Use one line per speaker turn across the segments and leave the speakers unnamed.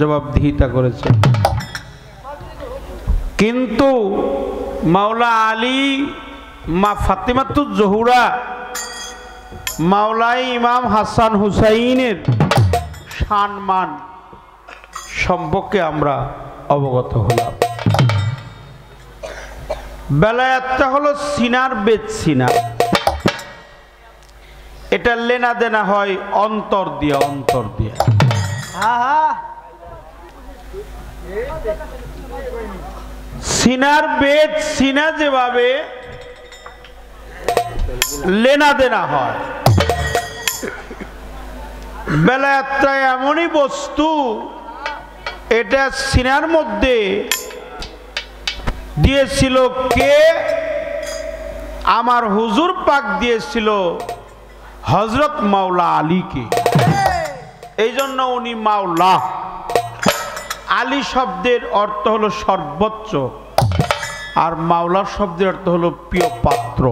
জবাবদিহিতা করেছেন। কিন্তু মাওলা আলী, মা ফাতেমাতুজ জোহরা, মাওলাই ইমাম হাসান হুসাইনের সম্মান সম্পর্কে আমরা অবগত হলাম। বেলায়াতটা হলো সিনার বেদ সিনা, এটা লেনা দেনা হয় অন্তর দিয়া, অন্তর দিয়া। সিনার বেদ সিনা যেভাবে লেনা দেনা হয়, বেলায়াতটা এমনই বস্তু, এটা সিনার মধ্যে দিয়েছিল কে? আমার হুজুর পাক দিয়েছিল হযরত মাওলা আলীকে। এই জন্য উনি মাওলা। আলী শব্দের অর্থ হলো সর্বোচ্চ, আর মাওলা শব্দের অর্থ হলো প্রিয় পাত্র।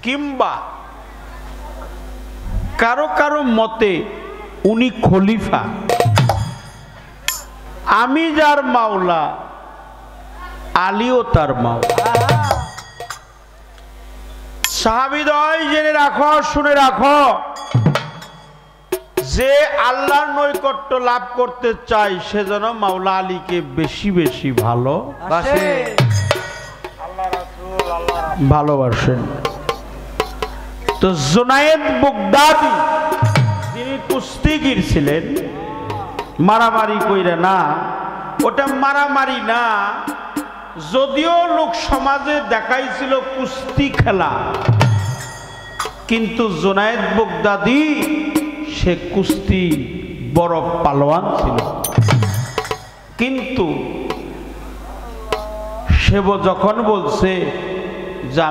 কিংবা কারো কারো মতে উনি খলিফা। আমি যার মাওলা, আলীও তার মাওলা। সাহাবীদ্বয় জেনে রাখো, শুনে রাখো, যে আল্লাহর নৈকট্য লাভ করতে চায় সে যেন মাওলা আলীকে বেশি বেশি ভালোবাসেন। তো জুনায়েদ বাগদাদি যিনি কুস্তিগীর ছিলেন, মারামারি কইরা না, ওটা মারামারি না, যদিও লোক সমাজে দেখাইছিল কুস্তি খেলা, কিন্তু জুনায়েদ বাগদাদি সে কুস্তি বড় পালোয়ান ছিল। কিন্তু সে যখন বলছে যে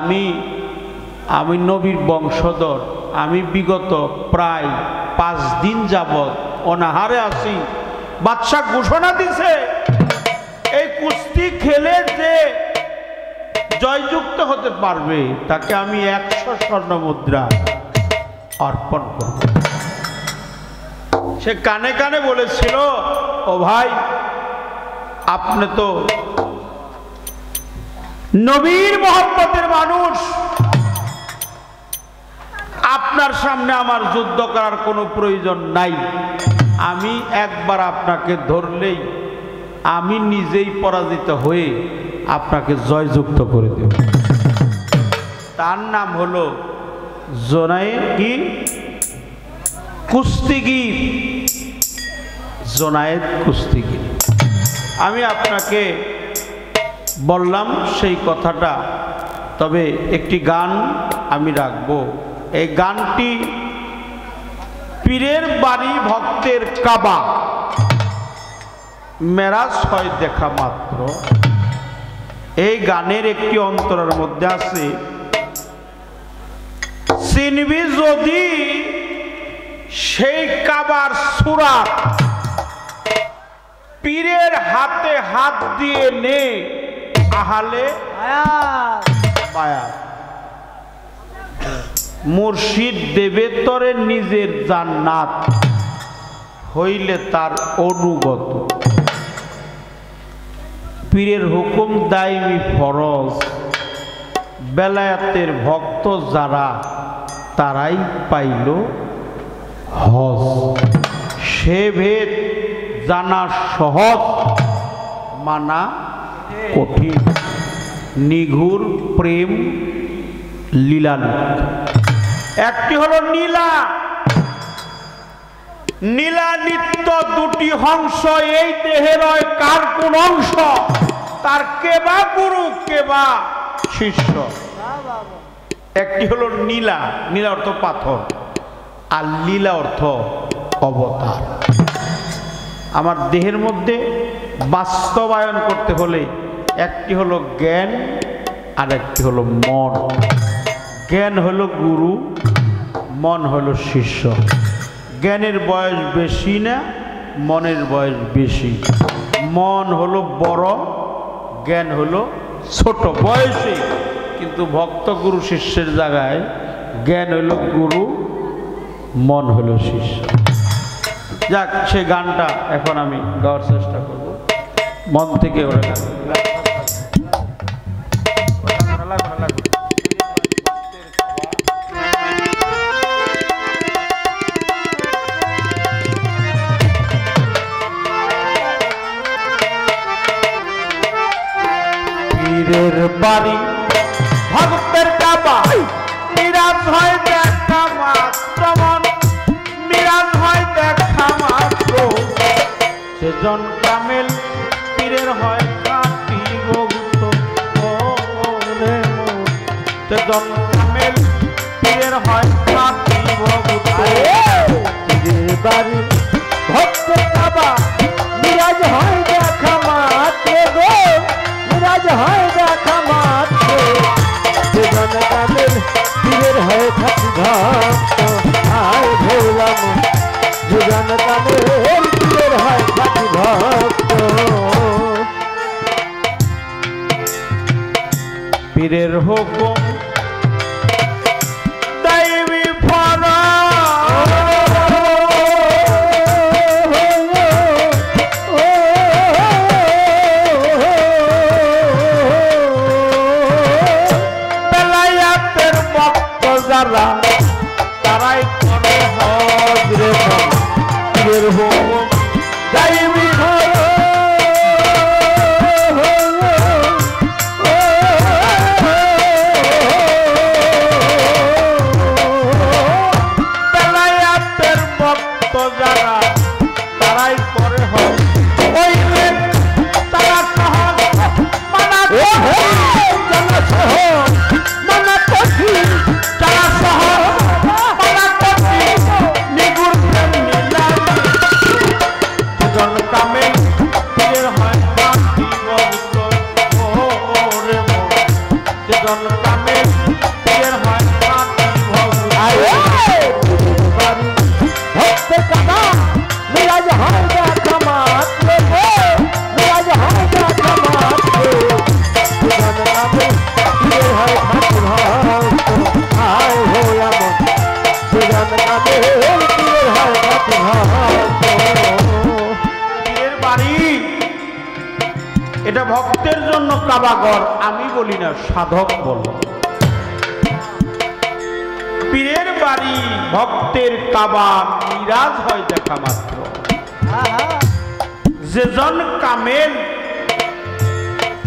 আমি নবীর বংশধর, আমি বিগত প্রায় 5 দিন যাবৎ অনাহারে আছি, বাদশা ঘোষণা দিছে এই কুস্তি খেলে যে জয়যুক্ত হতে পারবে তাকে আমি 100 স্বর্ণ মুদ্রা অর্পণ করব। সে কানে কানে বলেছিল, ও ভাই, আপনি তো নবীর মহব্বতের মানুষ, আপনার সামনে আমার যুদ্ধ করার কোনো প্রয়োজন নাই। আমি একবার আপনাকে ধরলেই আমি নিজেই পরাজিত হয়ে আপনাকে জয়যুক্ত করে দেব। তার নাম হলো জুনায়েদ কি কুস্তিগীর, জুনায়েদ কুস্তিগীর। আমি আপনাকে বললাম সেই কথাটা, তবে একটি গান আমি রাখবো। এই গানটি পীরের বাড়ি ভক্তের কাবা, মেরাজ হয় দেখা মাত্র। এই গানের একটি অন্তরের মধ্যে আছে, চিনবি যদি সেই কাবার সূরাত, পীরের হাতে হাত দিয়ে নে আহলে বায়াত। মুর্শিদ দেবে তরে নিজের জান্নাত, হইলে তার অনুগত। পীরের হুকুম দায়মি ফরজ, বেলায়াতের ভক্ত যারা তারাই পাইল হজ। সে ভেদ জানা সহজ, মানা কঠিন। নিঘুর প্রেম লীলা, একটি হলো নীলা, নীলা নিত্য দুটি হংস, এই দেহের কার কোন অংশ, তার কেবা গুরু কেবা শিষ্য। একটি হলো নীলা, নীলা অর্থ পাথর, আর লীলা অর্থ অবতার। আমার দেহের মধ্যে বাস্তবায়ন করতে হলে একটি হলো জ্ঞান আর একটি হলো মন। জ্ঞান হলো গুরু, মন হলো শিষ্য। জ্ঞানের বয়স বেশি না, মনের বয়স বেশি। মন হলো বড়, জ্ঞান হলো ছোট বয়সে, কিন্তু ভক্ত গুরু শিষ্যের জায়গায় জ্ঞান হলো গুরু, মন হলো শিষ্য। যাক, সে গানটা এখন আমি গাওয়ার চেষ্টা করব মন থেকে। ওরা গান পীরের বাড়ি ভক্তের কাবা, মিরাজ হয় দেখা মাত্র, মন মিরাজ হয় দেখা মাত্র। সেজন কামেল পীরের হয় খাঁটি ভক্ত, সেজন কামেল পীরের হয় খাঁটি ভক্ত। পীরের বাড়ি ভক্তের কাবা, মিরাজ হয় দেখা মাত্র গো, মিরাজ হয় দেখা মাত্র। সেজন কামেল পীরের হয় খাঁটি ভক্ত, আয় ভোলাম সেজন কামেল পীরের হয় খাঁটি ভক্ত। পীরের হুকুম দৈবী ফরজ, বেলায়েতের ভক্ত যারা তারাই করে হজ রে। পীরের হুকুম দৈবী ফরজ, বেলায়েতের ভক্ত যারা তারাই করে হজ। ওই তারা সহজ মানা যারা সহজ মানা কঠিন, যারা সহজ মানা কঠিন, নিগুর প্রেম মিলায়। সেজন কামেল পীরের হয় খাঁটি ভক্ত, ওরে মন সেজন কামেল পীরের হয় খাঁটি ভক্ত। ভক্তের কাবা মিরাজ হয় দেখা মাত্র, মিরাজ হয় দেখা মাত্র। সেজন কামেল পীরের হয় খাঁটি ভক্ত, আয় ভোলা মন সেজন কামেল পীরের হয় খাঁটি ভক্ত। পীরের বাড়ি এটা ভক্তের জন্য কাবাঘর, আমি বলি না, সাধক বল। পীরের বাড়ি ভক্তের কাবা, মিরাজ হয় দেখা মাত্র। যেজন কামেল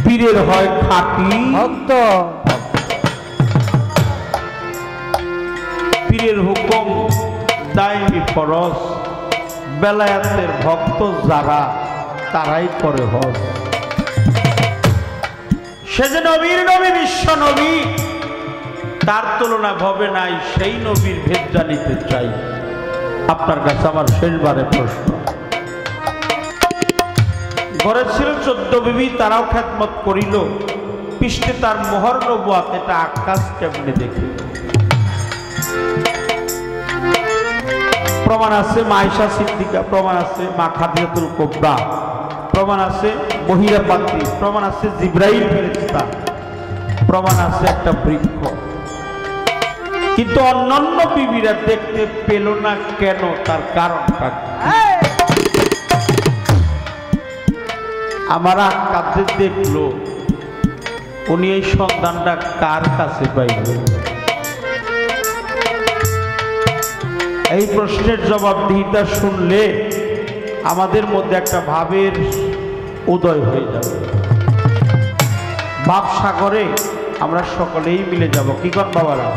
পীরের হয় খাঁটি ভক্ত। পীরের হুকুম দায়মি ফরজ, বেলায়েতের ভক্ত যারা তারাই করে হজ। সে যে নবীর নবী, বিশ্ব নবী, তার তুলনা ভবে নাই, সেই নবীর ভেদ জানিতে চাই। আপনার কাছে আমার শেষবারে প্রশ্ন, ঘরে ছিল 14 বিবি, তারাও খেদমত করিল, পৃষ্ঠে তার মোহর নবুয়াত, এটা আকাশ কেমনে দেখি। প্রমাণ আছে মা আয়েশা সিদ্দিকা, প্রমাণ আছে মা খাদিজাতুল কুবরা, প্রমাণ আছে মহিরা পাত্রী, প্রমাণ আছে জিব্রাইল ফেরেশতা, প্রমাণ আছে একটা বৃক্ষ। কিন্তু অন্যান্য বিবিরা দেখতে পেল না কেন? তার কারণটা আমার কাছে দেখলো, উনি এই সন্ধানটা কার কাছে পাইল? এই প্রশ্নের জবাবদিহিতা শুনলে আমাদের মধ্যে একটা ভাবের উদয় হয়ে যাবে। ভাব সাগরে আমরা সকলেই মিলে যাব। কি কন বাবারা?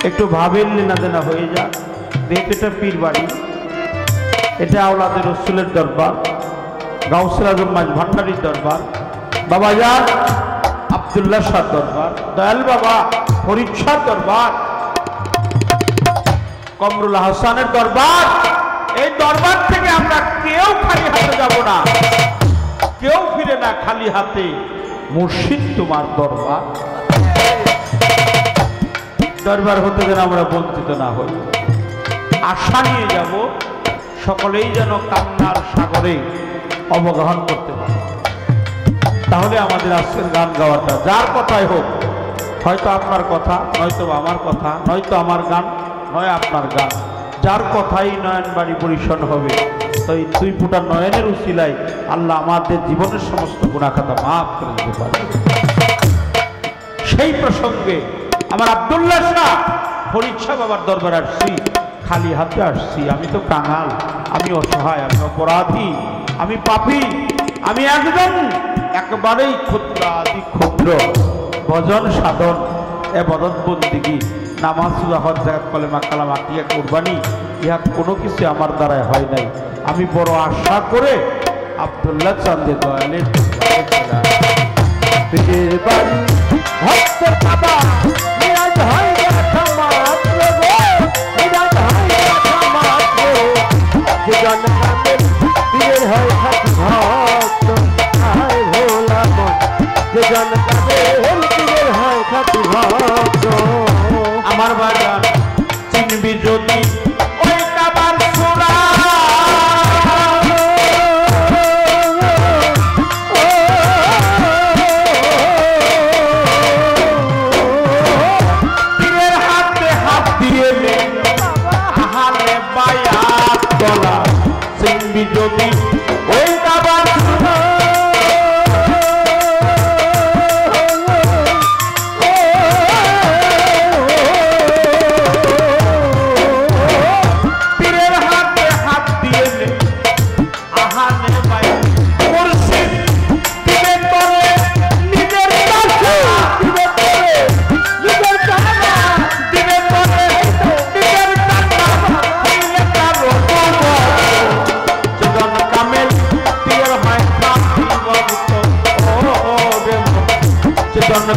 একটু ভাবের লেনা দেনা হয়ে যাক। যেহেতু এটা পীর বাড়ি, এটা আওলাদের রসুলের দরবার, গাউসুল আজম মাঝ ভান্ডারীর দরবার, বাবাজান আব্দুল্লাহ শাহ দরবার, দয়াল বাবা ফরিদ শাহ দরবার, কমরুল হাসানের দরবার। এই দরবার থেকে আমরা কেউ খালি হাতে যাব না, কেউ ফিরে না খালি হাতে। মুর্শিদ তোমার দরবার, দরবার হতে যেন আমরা বঞ্চিত না হই। আশা নিয়ে যাব, সকলেই যেন কান্নার সাগরে অবগাহন করতে পারে। তাহলে আমাদের আজকের গান গাওয়াটা যার কথাই হোক, হয়তো আপনার কথা, নয়তো আমার কথা, নয়তো আমার গান, নয় আপনার গান, যার কথাই নয়ন বাড়ি পরিশন হবে, তো এই 2 ফোঁটা নয়নের উসিলায় আল্লাহ আমাদের জীবনের সমস্ত গুনাহ খাতা মাফ করে দিতে পারে। সেই প্রসঙ্গে আমার আব্দুল্লাহ শাহ ফরিদ শাহ বাবার দরবারে আসছি, খালি হাতে আসছি। আমি তো কাঙাল, আমি অসহায়, আমি অপরাধী, আমি পাপী, আমি একজন একবারেই ক্ষুদ্র আদি ক্ষুদ্র। ভজন সাধন এবাদত বন্দিগি নামাজ রোজা হজ যাকাত কলেমা কালাম আকিয়া কুরবানি ইহা কোনো কিছু আমার দ্বারাই হয় নাই। আমি বড় আশা করে আব্দুল্লাহ চাঁদের দয়ালের
পীরের বাড়ি ভক্ত বাবা মিরাজ হয় দেখা মাত্র গো, মিরাজ হয় দেখা মাত্র। যে জন কামেল পীরের হয় খাঁটি ভক্ত, আয় ভোলা মন। যে জন কামেল পীরের হয় খাঁটি ভক্ত।
আমার বাগান চিনবি যদি ওই কাবার সোনা, পীরের হাতে হাত দিয়ে নে আহালে বায়াত গলা। চিনবি যদি ওই কাবার সোনা,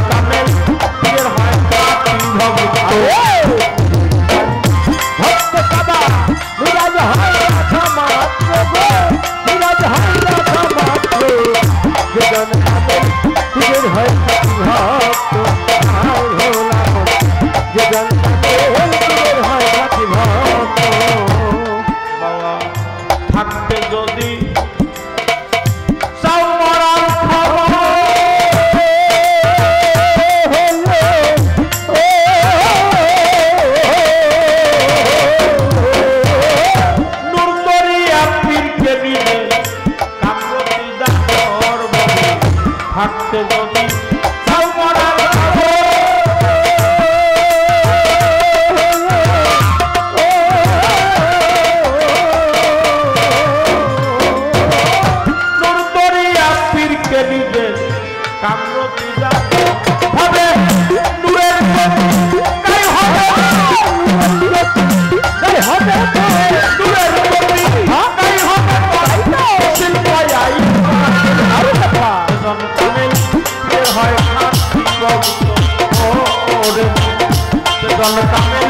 কামেল পীরের হয় খাঁটি ভক্ত।
ভক্ত বাবা মিরাজ হয় দেখা মাত্র গো, মিরাজ হয় দেখা মাত্র। যে জন কামেল পীরের হয় খাঁটি ভক্ত, আয় ভোলা মন। যে জন কামেল পীরের হয় খাঁটি ভক্ত।
বাবা থাকতে যদি চাও মরার খবর, থাকতে যদি চাও মরার খবর, নূর দরিয়া পীরকে নিবে কামরতি হবে নূরের গায়ে হবে, গায়ে হবে নূরের গতি, গায়ে হবে শিল্পায় আই আর কথা। কামেল পীরের হয় খাঁটি ভক্ত, ও রে জন কামেল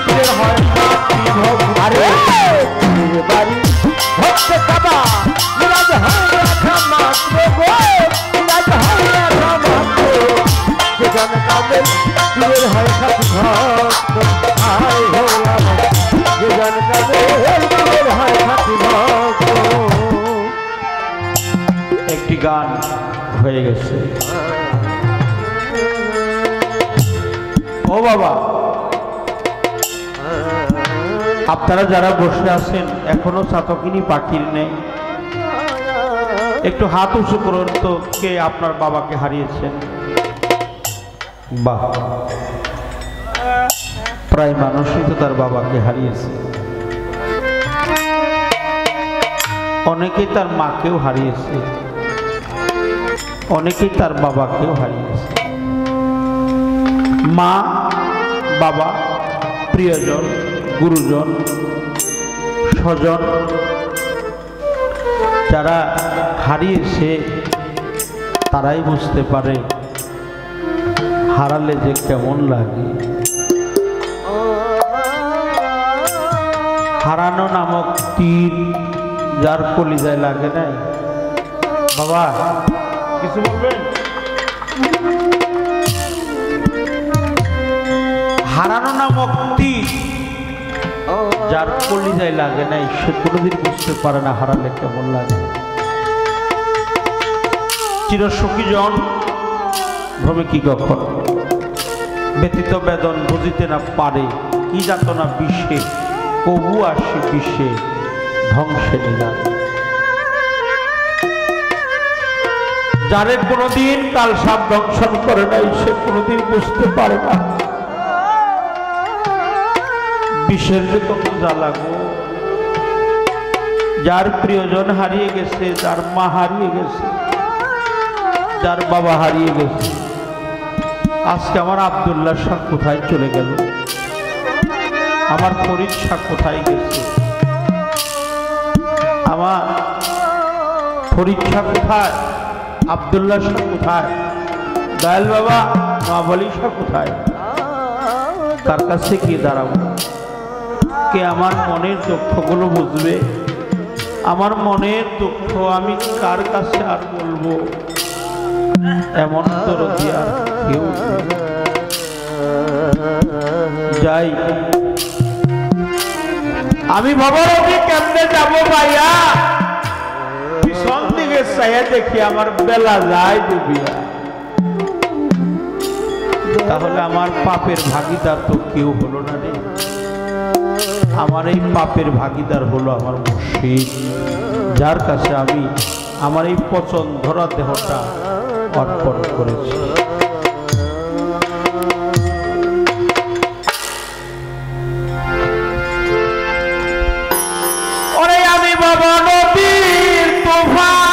পীরের হয় খাঁটি ভক্ত।
আরে পীরের বাড়ি ভক্ত বাবা মিরাজ হয় দেখা মাত্র গো, মিরাজ হয় দেখা মাত্র। যে জন কামেল পীরের হয় খাঁটি ভক্ত, আয় ভোলা মন। যে জন কামেল পীরের হয় খাঁটি ভক্ত।
একটি গান হয়ে গেছে। ও বাবা, আপনারা যারা বসে আছেন এখনো চাতকিনী পাখির নেই, একটু হাত উঁচু করুন তো কে আপনার বাবাকে হারিয়েছেন। বাহ, প্রায় মানুষই তো তার বাবাকে হারিয়েছে। অনেকেই তার মাকেও হারিয়েছে, অনেকেই তার বাবাকেও হারিয়েছে। মা, বাবা, প্রিয়জন, গুরুজন, স্বজন যারা হারিয়েছে তারাই বুঝতে পারে হারালে যে কেমন লাগে। হারানো নামক তীর যার কলিজায় লাগে নাই। বাবা কিছু বলবেন? হারানো নামক তীর যার কলিজায় লাগে নাই সে কোনোদিন বুঝতে পারে না হারালে কেমন লাগে। চিরসুখী জন ভ্রমে কি কখন ব্যতীত বেদন বুঝিতে না পারে, কি যাতনা বিশ্বে কবু আসি বিশ্বে ধ্বংসে নিলাম। যারে কোনোদিন কাল সাপ দংশন করে নাই সে কোনোদিন বুঝতে পারে না বিষের যে কত জ্বালা গো। যার প্রিয়জন হারিয়ে গেছে, যার মা হারিয়ে গেছে, যার বাবা হারিয়ে গেছে, আজকে আমার আব্দুল্লাহ শাহ কোথায় চলে গেল, আমার ফরিদ শাহ কোথায় গেছে, আমার ফরিদ শাহ কোথায়, আব্দুল্লাহ শাহ কোথায়, দয়াল বাবা মাওলি শাহ কোথায়, তার কাছে কি দাঁড়াবো? কে আমার মনের দুঃখগুলো বুঝবে? আমার মনের দুঃখ আমি কার কাছে আর বলবো? এমন দরদি আর কেউ নেই। যাই আমি ভবরতি কেমনে যাব ভাইয়া? পিছন দিকে চাইয়া দেখি আমার বেলা যায় ডুবিয়া। তাহলে আমার পাপের ভাগিদার তো কেউ হলো না রে। আমার এই পাপের ভাগিদার হলো আমার মুর্শিদ, যার কাছে আমি আমার এই পচন ধরা দেহটা অর্পণ করেছি। ওরে আমি বাবা নবীর তুফান,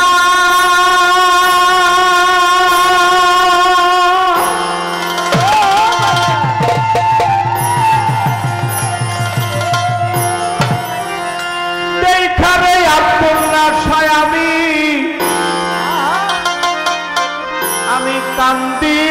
দেখারে আব্দুল্লাহ শাহ আমি কান্দি।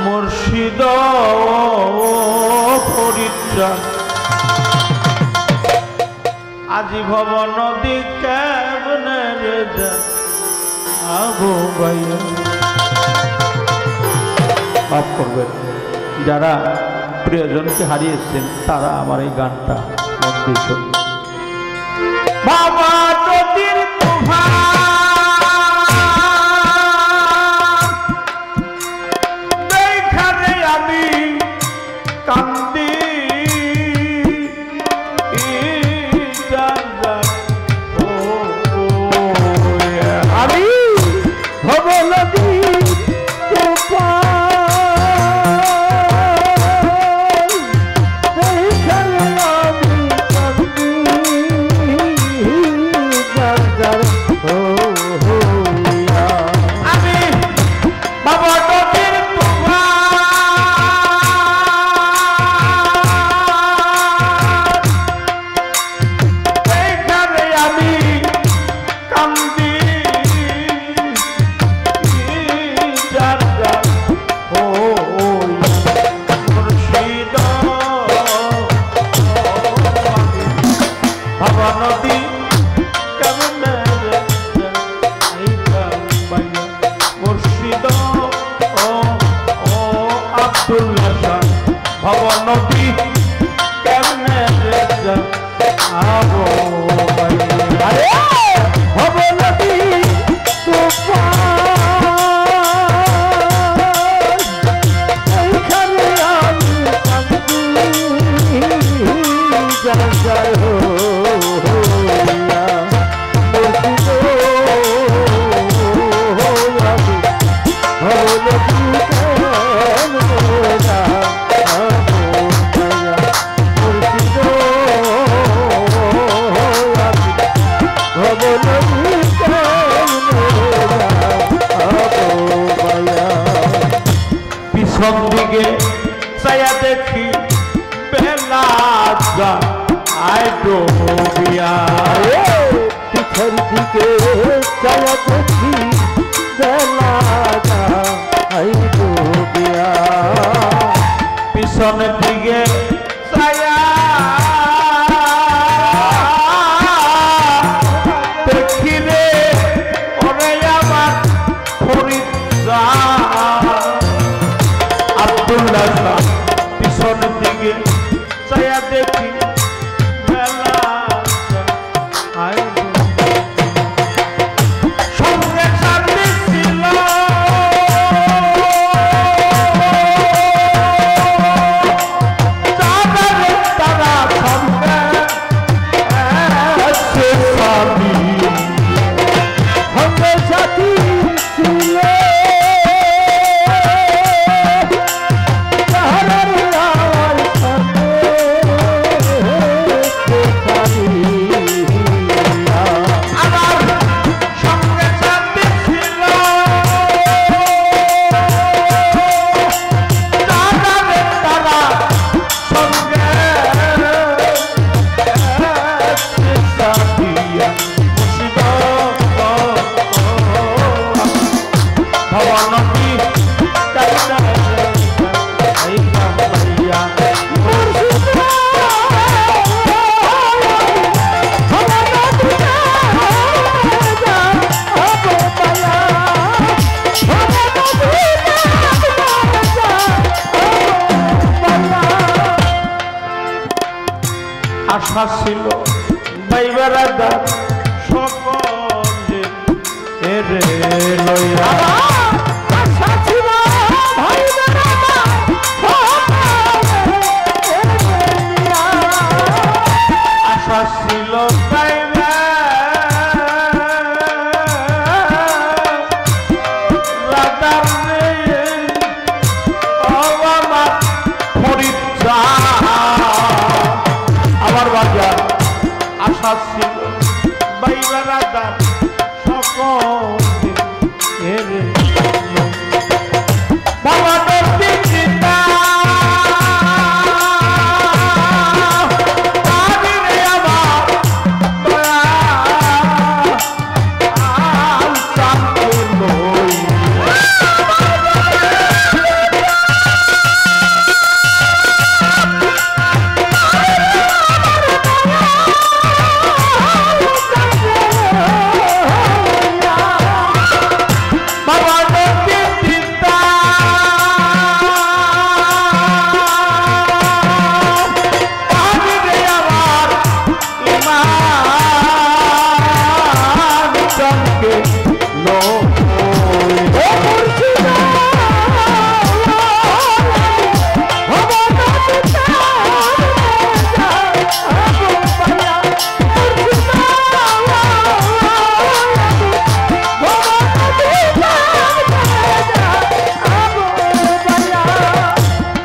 মুর্শিদ ফরিদা আজি ভবন নদী কেমনে রে যাবো ভাইয়া। মাফ করবেন, যারা প্রিয়জনকে হারিয়েছেন তারা আমার এই গানটা মন দিয়ে শুনুন। বাবা নদীর তুফান দেখারে আমি কান্দি।
আমি ভবনদী তুফান দেখারে আমি কান্দি। যার যার
আমি বাবা নদীর ভবনদী কেমনে যাবো ভাইয়া।
ভবনদী তুফান এইখানে আমি কান্দি। যার যার হইয়া মুর্শিদ আমি ভবনদী কেমনে যাবো ভাইয়া। মুর্শিদ আমি ভবনদী কেমনে যাবো ভাইয়া।
পিছন দিকে চাইয়া দেখি বেলা আয় ডুবিয়া।
পিছন দিকে চাইয়া দেখি বেলা আই ডুবিয়া।
পিছনের দিকে চাইয়া দেখি রে ওরে আমার ফরিদ শাহ আব্দুল্লাহ শাহ আশা ছিল বাইবেরাদা সকলে এরে লইয়া
আশা ছিল ভাই
আশা ছিল আমার বাজার আশা ছিল বাইবেরাদা সকলে বাবা দর্দি চিন্তা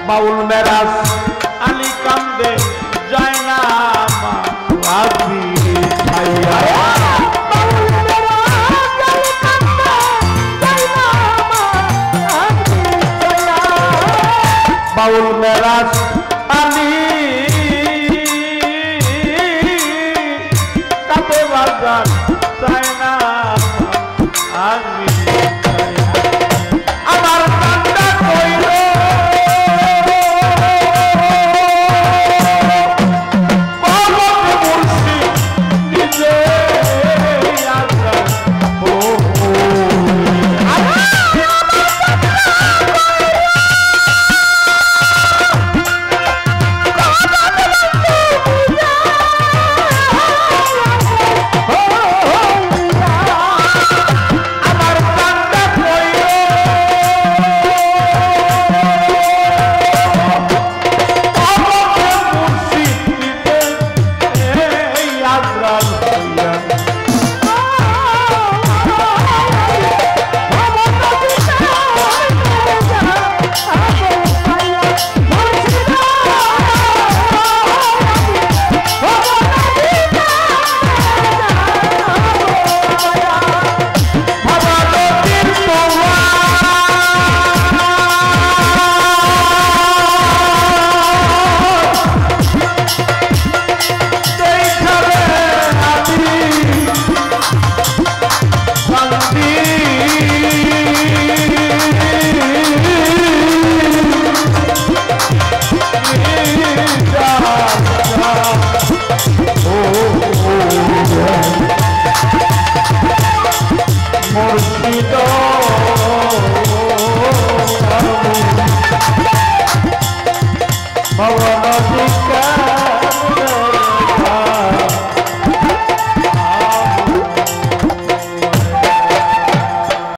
বাউল মেরাজ আলী কান্দে যায় না রাজি ছাইয়া বাউল মেরাজ আলী কাঁদে বাজার যায় না রাজি আমার কান্দা কইল মুর্শিদ ভবন